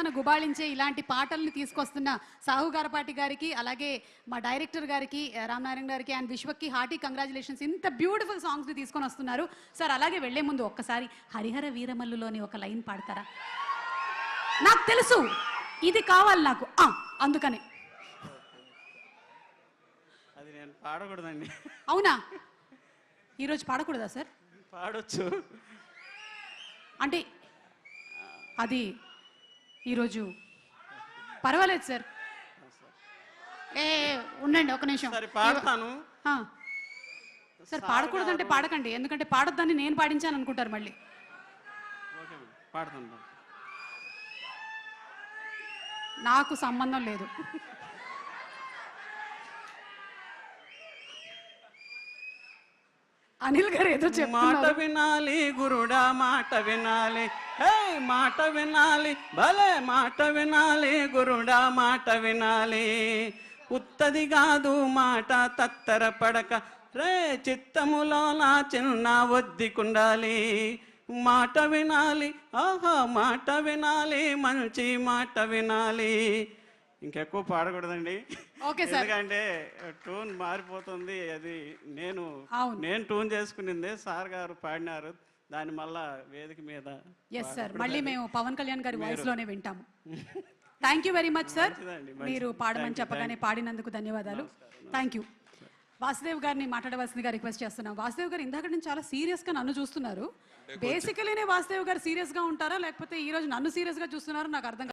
వాసన గుబాళించే ఇలాంటి పాటల్ని తీసుకొస్తున్న సాహు గారపాటి గారికి, అలాగే మా డైరెక్టర్ గారికి, రామనారాయణ గారికి అండ్ విశ్వక్కి హార్టీ కంగ్రాచులేషన్స్. ఇంత బ్యూటిఫుల్ సాంగ్స్ని తీసుకొని వస్తున్నారు సార్. అలాగే వెళ్లే ముందు ఒక్కసారి హరిహర వీరమల్లులోని ఒక లైన్ పాడతారా? నాకు తెలుసు ఇది కావాలి నాకు, అందుకనే. అది నేను పాడకూడదండి. అవునా? ఈరోజు పాడకూడదా సార్? పాడొచ్చు అంటే అది ఈరోజు పర్వాలేదు సార్. ఉండండి ఒక నిమిషం. పాడతాను సార్. పాడకూడదంటే పాడకండి, ఎందుకంటే పాడొద్దని నేను పాడించాను అనుకుంటారు మళ్ళీ. పాడతాను. నాకు సంబంధం లేదు. అనిల్ గారు ఏదో మాట వినాలి గురుడా, మాట వినాలి, హే మాట వినాలి, భలే మాట వినాలి గురుడా, మాట వినాలి. ఉత్తది కాదు మాట తత్తర పడక, రే చిత్తములో నా చిన్న ఒద్దికుండాలి. మాట వినాలి, ఆహా మాట వినాలి, మంచి మాట వినాలి. ఇంకెక్కువ పాడకూడదండి, ఎందుకంటే ట్యూన్ మారిపోతుంది. అది నేను ట్యూన్ చేసుకునింది, సార్ గారు పాడినారు దాని మళ్ళా వేదిక మీద. ఎస్ సార్, మళ్ళీ మేము పవన్ కళ్యాణ్ గారి వాయిస్ లోనే వింటాము. Thank you very much sir. మీరు పాడమని చెప్పగానే పాడినందుకు ధన్యవాదాలు. Thank you. వాసుదేవ్ గారిని మాట్లాడవలసిందిగా రిక్వెస్ట్ చేస్తున్నాం. వాసుదేవ్ గారు ఇందాక నుంచి చాలా సీరియస్ గా నన్ను చూస్తున్నారు. బేసికలీనే వాసుదేవ్ గారు సీరియస్ గా ఉంటారా, లేకపోతే ఈ రోజు నన్ను సీరియస్ గా చూస్తున్నారో నాకు అర్థం